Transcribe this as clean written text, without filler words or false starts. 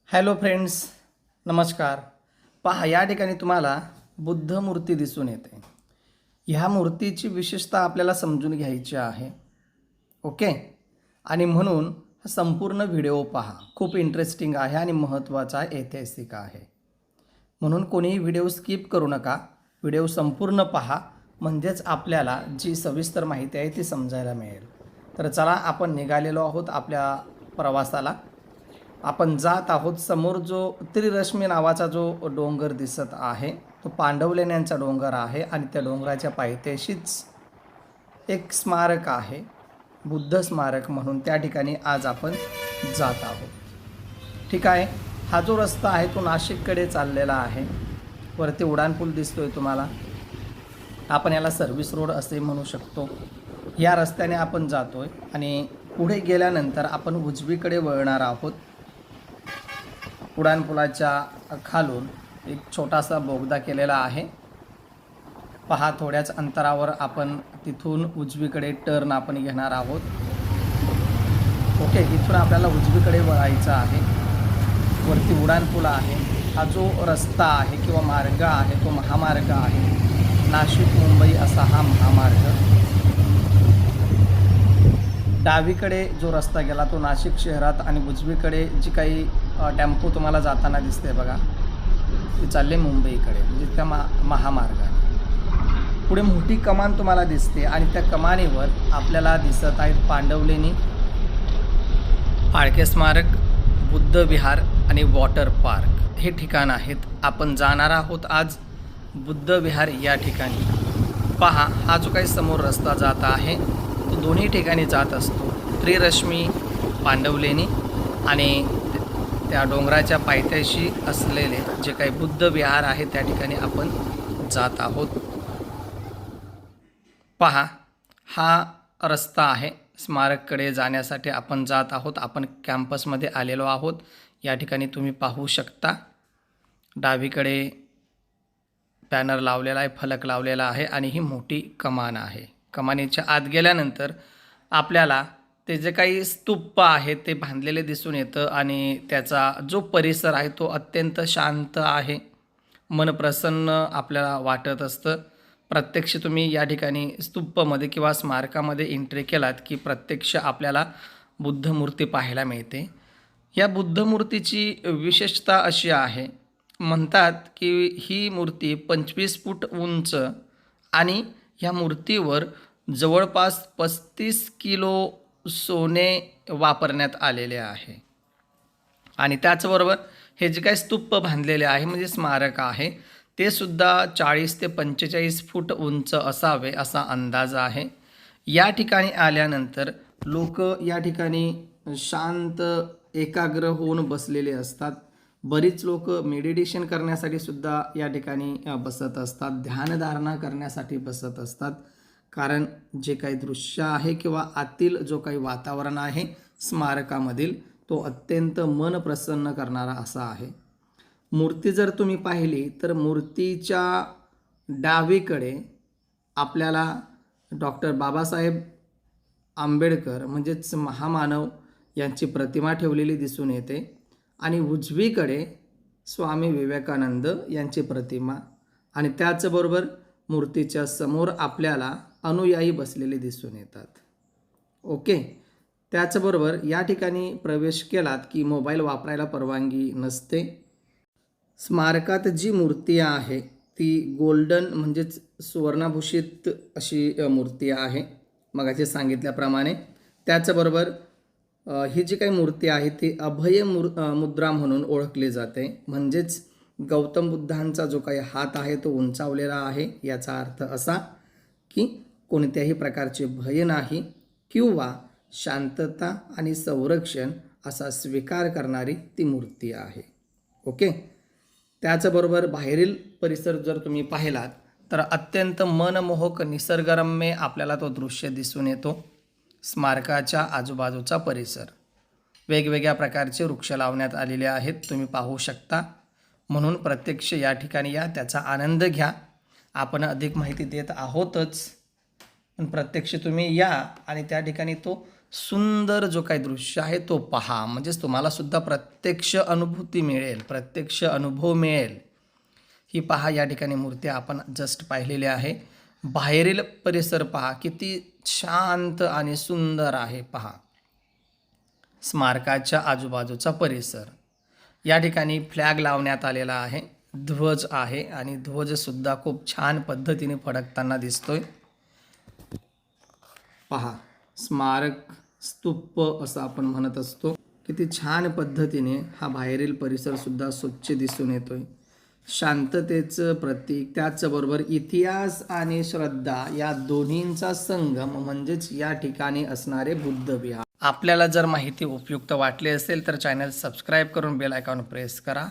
Hello friends, नमस्कार. पहा, या ठिकाणी तुम्हाला बुद्ध मूर्ती दिसून येते. ह्या मूर्तीची विशेषता आपल्याला समजून घ्यायची आहे. ओके. आणि म्हणून हा संपूर्ण व्हिडिओ पहा. खूप इंटरेस्टिंग आहे आणि महत्त्वाचा ऐतिहासिक आहे. म्हणून कोणीही व्हिडिओ स्किप करू नका. व्हिडिओ संपूर्ण पहा, म्हणजेच आपल्याला जी सविस्तर माहिती आहे ती समजायला मिळेल. तर चला, आपण निघालेलो आहोत आपल्या प्रवासाला. आपण जात आहोत. समोर जो त्रिरश्मी नावाचा जो डोंगर दिसत आहे तो पांडवलेण्यांचा डोंगर आहे आणि त्या डोंगराच्या पायथ्याशीच एक स्मारक आहे, बुद्ध स्मारक म्हणून. त्या ठिकाणी आज आपण जात आहोत. ठीक आहे. हा जो रस्ता आहे तो नाशिककडे चाललेला आहे. वरती उड्डाणपूल दिसतोय तुम्हाला. आपण याला सर्व्हिस रोड असे म्हणू शकतो. या रस्त्याने आपण जातोय आणि पुढे गेल्यानंतर आपण उजवीकडे वळणार आहोत. उड्डाणपुलाच्या खालून एक छोटासा बोगदा केलेला आहे. पहा, थोड्याच अंतरावर आपण तिथून उजवीकडे टर्न आपण घेणार आहोत. ओके. इथून आपल्याला उजवीकडे वळायचं आहे. वरती उड्डाणपूल आहे. हा जो रस्ता आहे किंवा मार्ग आहे तो महामार्ग आहे. नाशिक मुंबई असा हा महामार्ग. डावीकडे जो रस्ता गेला तो नाशिक शहरात आणि उजवीकडे जी काही टेम्पो तुम्हाला जाताना दिसते बघा, ते चालले मुंबईकडे, म्हणजे त्या महामार्गाने. पुढे मोठी कमान तुम्हाला दिसते आणि त्या कमानीवर आपल्याला दिसत आहेत पांडवलेणी, फाळके स्मारक, बुद्ध विहार आणि वॉटर पार्क हे ठिकाण आहेत. आपण जाणार आहोत आज बुद्ध विहार या ठिकाणी. पहा, हा जो काही समोर रस्ता जात आहे तो दोन्ही ठिकाणी जात असतो. त्रिरश्मी, पांडवलेणी आणि त्या डोंगराच्या पायथ्याशी असलेले जे काही बुद्ध विहार आहे त्या ठिकाणी आपण जात आहोत. पहा, हा रस्ता आहे. स्मारककडे जाण्यासाठी आपण जात आहोत. आपण कॅम्पसमध्ये आलेलो आहोत. या ठिकाणी तुम्ही पाहू शकता डावीकडे बॅनर लावलेला आहे, फलक लावलेला आहे आणि ही मोठी कमान आहे. कमानीच्या आत गेल्यानंतर आपल्याला ते जे काही स्तूप आहे ते बांधलेले दिसून येतं आणि त्याचा जो परिसर आहे तो अत्यंत शांत आहे. मन प्रसन्न आपल्याला वाटत असतं. प्रत्यक्ष तुम्ही या ठिकाणी स्तूपमध्ये किंवा स्मारकामध्ये एंट्री केलात की प्रत्यक्ष आपल्याला बुद्ध मूर्ती पाहायला मिळते. या बुद्ध मूर्तीची विशेषता अशी आहे, म्हणतात की ही मूर्ती 25 फूट उंच आणि ह्या मूर्तीवर जवळपास 35 किलो सोने वापरण्यात आलेले आहे. आणि त्याचबरोबर हे जे काही स्तूप बांधलेले आहे म्हणजे स्मारक आहे ते सुद्धा 40 ते 45 फूट उंच असावे असा अंदाज आहे. या ठिकाणी आल्यानंतर लोक या ठिकाणी शांत एकाग्र होऊन बसलेले असतात. बरीच लोक मेडिटेशन करण्यासाठी सुद्धा या ठिकाणी बसत असतात, ध्यानधारणा करण्यासाठी बसत असतात. कारण जे काही दृश्य आहे किंवा आतील जो काही वातावरण आहे स्मारकामधील तो अत्यंत मन प्रसन्न करणारा असा आहे. मूर्ती जर तुम्ही पाहिली तर मूर्तीच्या डावीकडे आपल्याला डॉक्टर बाबासाहेब आंबेडकर म्हणजेच महामानव यांची प्रतिमा ठेवलेली दिसून येते आणि उजवीकडे स्वामी विवेकानंद यांची प्रतिमा आणि त्याचबरोबर मूर्तीच्या समोर आपल्याला अनुयायी बसलेले दिसून येतात. ओके. त्याचबरोबर या ठिकाणी प्रवेश केलात की मोबाईल वापरायला परवानगी नसते. स्मारकात जी मूर्ती आहे ती गोल्डन म्हणजेच सुवर्णभूषित अशी मूर्ती आहे मगाशी सांगितल्याप्रमाणे. त्याचबरोबर ही जी काही मूर्ती आहे ती अभय मुद्रा म्हणून ओळखली जाते. म्हणजेच गौतम बुद्धांचा जो काही हात आहे तो उंचावलेला आहे. याचा अर्थ असा की कोणत्याही प्रकारचे भय नाही किंवा शांतता आणि संरक्षण असा स्वीकार करणारी ती मूर्ती आहे. ओके. त्याचबरोबर बाहेरील परिसर जर तुम्ही पाहिलात तर अत्यंत मनमोहक निसर्गरम्य आपल्याला तो दृश्य दिसून येतो. स्मारकाच्या आजूबाजूचा परिसर वेगवेगळ्या प्रकारचे वृक्ष लावण्यात आलेले आहेत, तुम्ही पाहू शकता. म्हणून प्रत्यक्ष या ठिकाणी या, त्याचा आनंद घ्या. आपण अधिक माहिती देत आहोतच, पण प्रत्यक्ष तुम्ही या आणि त्या ठिकाणी तो सुंदर जो काही दृश्य आहे तो पहा, म्हणजेच तुम्हाला सुद्धा प्रत्यक्ष अनुभूती मिळेल, प्रत्यक्ष अनुभव मिळेल. ही पहा, या ठिकाणी मूर्ती आपण जस्ट पाहिलेली आहे. बाहेरील परिसर पहा, किती शांत आणि सुंदर आहे पहा. स्मारकाच्या आजूबाजूचा परिसर, या ठिकाणी फ्लॅग लावण्यात आलेला आहे, ध्वज आहे आणि ध्वजसुद्धा खूप छान पद्धतीने फडकताना दिसतोय. पहा, स्मारक स्तूप असं आपण म्हणत असतो. किती छान पद्धतीने हा बाहेरील परिसरसुद्धा स्वच्छ दिसून येतोय. शांततेचं प्रतीक, त्याचबरोबर इतिहास आणि श्रद्धा या दोन्हींचा संगम म्हणजेच या ठिकाणी असणारे बुद्ध विहार. आपल्याला जर माहिती उपयुक्त वाटली असेल तर चॅनल सबस्क्राईब करून बेल आयकॉन प्रेस करा.